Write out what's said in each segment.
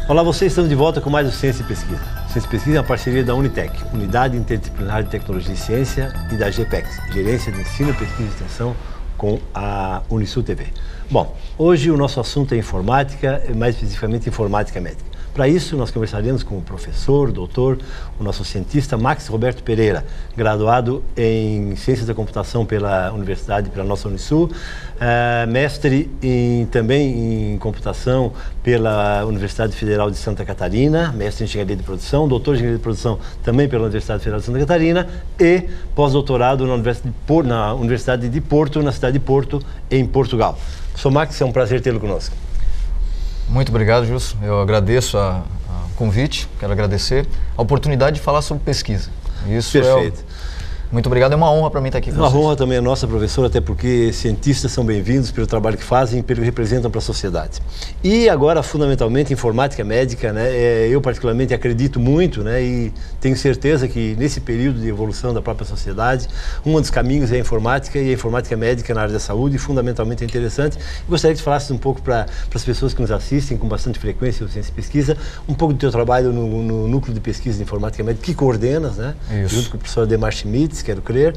Olá, vocês estão de volta com mais o Ciência e Pesquisa. Ciência e Pesquisa é uma parceria da Unitec, Unidade Interdisciplinar de Tecnologia e Ciência, e da GPEX, Gerência de Ensino, Pesquisa e Extensão, com a Unisul TV. Bom, hoje o nosso assunto é informática, mais especificamente informática médica. Para isso, nós conversaremos com o professor, doutor, o nosso cientista Max Roberto Pereira, graduado em Ciências da Computação pela Universidade, pela nossa Unisul, mestre também em Computação pela Universidade Federal de Santa Catarina, mestre em Engenharia de Produção, doutor em Engenharia de Produção também pela Universidade Federal de Santa Catarina e pós-doutorado na Universidade de Porto, na cidade de Porto, em Portugal. Sr. Max, é um prazer tê-lo conosco. Muito obrigado, Gilson. Eu agradeço o convite, quero agradecer a oportunidade de falar sobre pesquisa. Isso Perfeito. Muito obrigado, é uma honra para mim estar aqui com vocês. Uma honra também é nossa, professor, até porque cientistas são bem-vindos pelo trabalho que fazem e pelo que representam para a sociedade. E agora, fundamentalmente, informática médica, né? Eu particularmente acredito muito, né? E tenho certeza que nesse período de evolução da própria sociedade, um dos caminhos é a informática, e a informática médica na área da saúde, fundamentalmente é interessante. Gostaria que falasse um pouco para as pessoas que nos assistem com bastante frequência o Ciência e Pesquisa, um pouco do teu trabalho no Núcleo de Pesquisa de Informática Médica, que coordenas, né? Isso. Junto com o professor Ademar Schmitz, quero crer,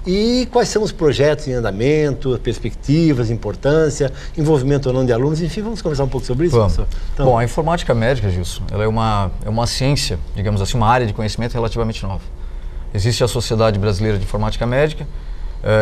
e quais são os projetos em andamento, perspectivas, importância, envolvimento ou não de alunos, enfim, vamos conversar um pouco sobre isso, professor? Então, bom, a informática médica, Gilson, ela é uma ciência, digamos assim, uma área de conhecimento relativamente nova. Existe a Sociedade Brasileira de Informática Médica,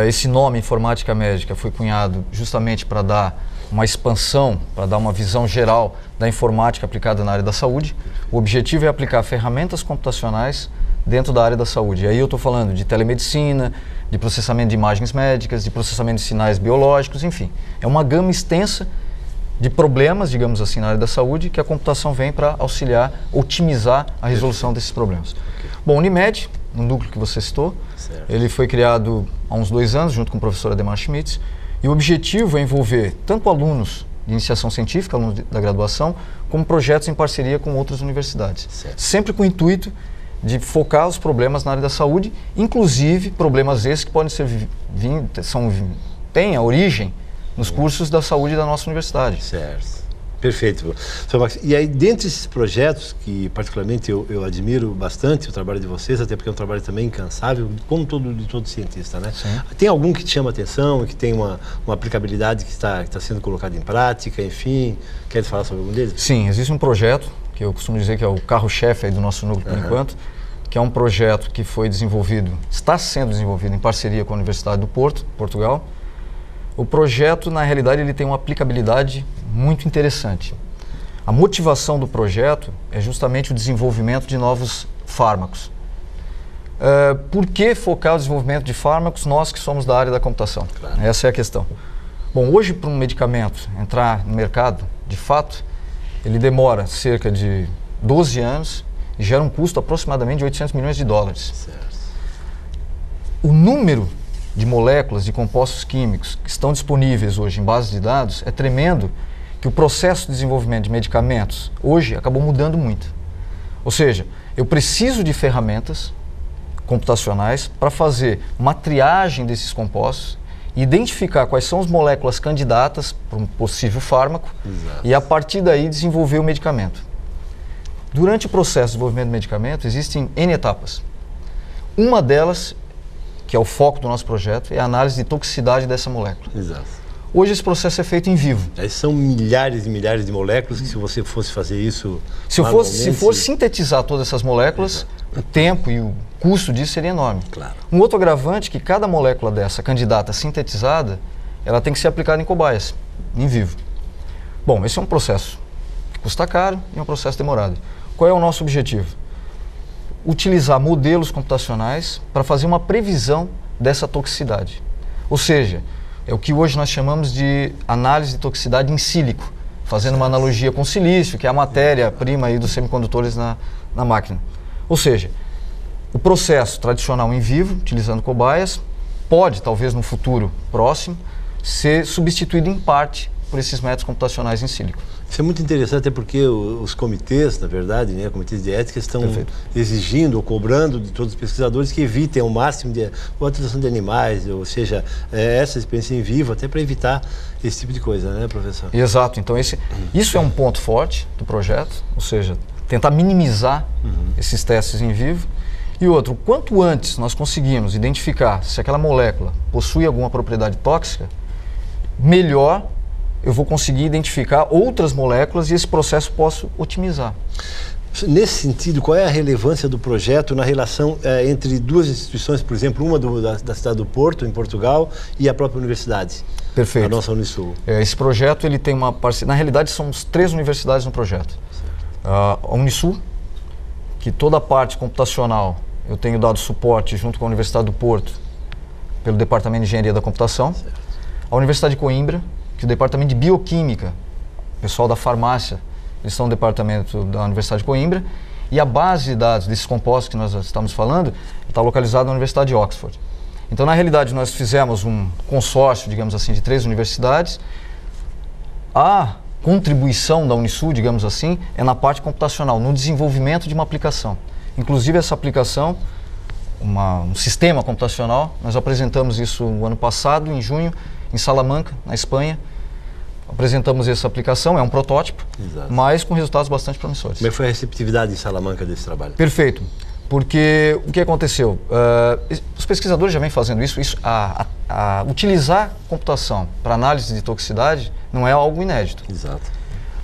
esse nome informática médica foi cunhado justamente para dar uma expansão, para dar uma visão geral da informática aplicada na área da saúde. O objetivo é aplicar ferramentas computacionais dentro da área da saúde. E aí eu estou falando de telemedicina, de processamento de imagens médicas, de processamento de sinais biológicos, enfim. É uma gama extensa de problemas, digamos assim, na área da saúde, que a computação vem para auxiliar, otimizar a resolução desses problemas. Bom, o Unimed, o núcleo que você citou, ele foi criado há uns 2 anos, junto com o professor Ademar Schmitz, e o objetivo é envolver tanto alunos de iniciação científica, alunos da graduação, como projetos em parceria com outras universidades. Sempre com o intuito de focar os problemas na área da saúde, inclusive problemas esses que podem ser têm a origem nos cursos da saúde da nossa universidade. Certo. Perfeito. E aí, dentre esses projetos, que particularmente eu admiro bastante o trabalho de vocês, até porque é um trabalho também incansável, como de todo cientista, né? Sim. Tem algum que te chama a atenção, que tem uma aplicabilidade que está sendo colocada em prática, enfim? Quer falar sobre algum deles? Sim, existe um projeto, que eu costumo dizer que é o carro-chefe do nosso núcleo por enquanto, que é um projeto que foi desenvolvido, está sendo desenvolvido em parceria com a Universidade do Porto, Portugal. O projeto, na realidade, ele tem uma aplicabilidade muito interessante. A motivação do projeto é justamente o desenvolvimento de novos fármacos. Por que focar o desenvolvimento de fármacos, nós que somos da área da computação? Claro. Essa é a questão. Bom, hoje para um medicamento entrar no mercado, de fato, ele demora cerca de 12 anos e gera um custo aproximadamente de 800 milhões de dólares. Certo. O número de moléculas, de compostos químicos que estão disponíveis hoje em bases de dados é tremendo, que o processo de desenvolvimento de medicamentos hoje acabou mudando muito. Ou seja, eu preciso de ferramentas computacionais para fazer uma triagem desses compostos, identificar quais são as moléculas candidatas para um possível fármaco. Exato. E a partir daí desenvolver o medicamento. Durante o processo de desenvolvimento do medicamento existem N etapas. Uma delas, que é o foco do nosso projeto, é a análise de toxicidade dessa molécula. Exato. Hoje esse processo é feito em vivo. Aí são milhares e milhares de moléculas que, se você fosse fazer isso... Se for sintetizar todas essas moléculas, o tempo e o custo disso seria enorme. Claro. Um outro agravante é que cada molécula dessa candidata sintetizada, ela tem que ser aplicada em cobaias, em vivo. Bom, esse é um processo que custa caro e é um processo demorado. Qual é o nosso objetivo? Utilizar modelos computacionais para fazer uma previsão dessa toxicidade. Ou seja, é o que hoje nós chamamos de análise de toxicidade in sílico, fazendo uma analogia com silício, que é a matéria-prima aí dos semicondutores na máquina. Ou seja, o processo tradicional em vivo, utilizando cobaias, pode, talvez no futuro próximo, ser substituído em parte por esses métodos computacionais em sílico. Isso é muito interessante, até porque os comitês, na verdade, né, comitês de ética, estão exigindo ou cobrando de todos os pesquisadores que evitem ao máximo a utilização de animais, ou seja, essa experiência em vivo, até para evitar esse tipo de coisa, né, professor? Exato. Então, isso é um ponto forte do projeto, ou seja, tentar minimizar esses testes em vivo. E outro, quanto antes nós conseguimos identificar se aquela molécula possui alguma propriedade tóxica, melhor eu vou conseguir identificar outras moléculas e esse processo posso otimizar. Nesse sentido, qual é a relevância do projeto na relação entre duas instituições, por exemplo, uma da cidade do Porto, em Portugal, e a própria universidade? Perfeito. A nossa Unisul. Esse projeto ele tem uma parceria, na realidade são 3 universidades no projeto. A Unisul, que toda a parte computacional eu tenho dado suporte junto com a Universidade do Porto, pelo Departamento de Engenharia da Computação. Certo. A Universidade de Coimbra, que é o Departamento de Bioquímica, o pessoal da farmácia, eles estão no Departamento da Universidade de Coimbra. E a base de dados desses compostos que nós estamos falando está localizada na Universidade de Oxford. Então, na realidade, nós fizemos um consórcio, digamos assim, de 3 universidades. A contribuição da Unisul, digamos assim, é na parte computacional, no desenvolvimento de uma aplicação. Inclusive essa aplicação, um sistema computacional, nós apresentamos isso no ano passado, em junho, em Salamanca, na Espanha. Apresentamos essa aplicação, é um protótipo, mas com resultados bastante promissores. Como foi a receptividade em Salamanca desse trabalho? Perfeito, porque o que aconteceu? Os pesquisadores já vêm fazendo isso, utilizar computação para análise de toxicidade não é algo inédito. Exato.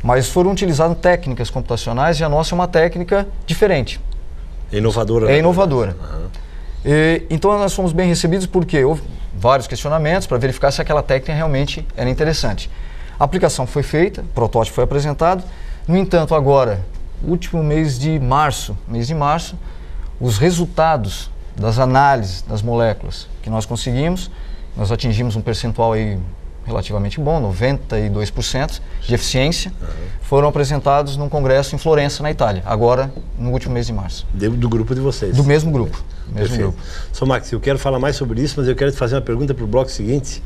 Mas foram utilizadas técnicas computacionais e a nossa é uma técnica diferente. É inovadora. É inovadora. Então nós fomos bem recebidos porque houve vários questionamentos para verificar se aquela técnica realmente era interessante. A aplicação foi feita, o protótipo foi apresentado. No entanto, agora, último mês de março, os resultados das análises das moléculas que nós conseguimos, nós atingimos um percentual aí relativamente bom, 92% de eficiência, foram apresentados num congresso em Florença, na Itália, agora no último mês de março. Do grupo de vocês? Do mesmo grupo. Sr. Max, eu quero falar mais sobre isso, mas eu quero te fazer uma pergunta para o bloco seguinte,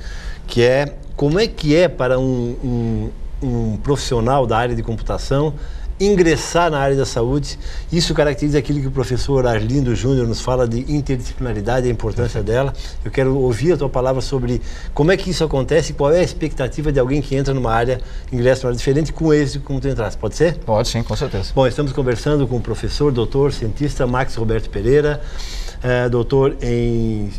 que é, como é que é para um profissional da área de computação ingressar na área da saúde? Isso caracteriza aquilo que o professor Arlindo Júnior nos fala de interdisciplinaridade e a importância dela. Eu quero ouvir a tua palavra sobre como é que isso acontece e qual é a expectativa de alguém que entra numa área, ingressa numa área diferente com êxito como tu entraste. Pode ser? Pode sim, com certeza. Bom, estamos conversando com o professor, doutor, cientista Max Roberto Pereira, doutor em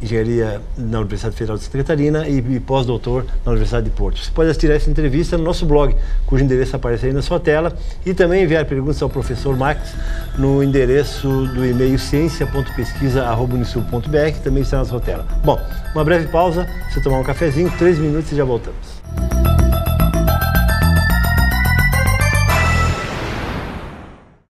Engenharia na Universidade Federal de Santa Catarina e pós-doutor na Universidade de Porto. Você pode assistir essa entrevista no nosso blog, cujo endereço aparece aí na sua tela, e também enviar perguntas ao professor Max no endereço do e-mail ciência.pesquisa@unisul.br, que também está na sua tela. Bom, uma breve pausa, você tomar um cafezinho, 3 minutos e já voltamos.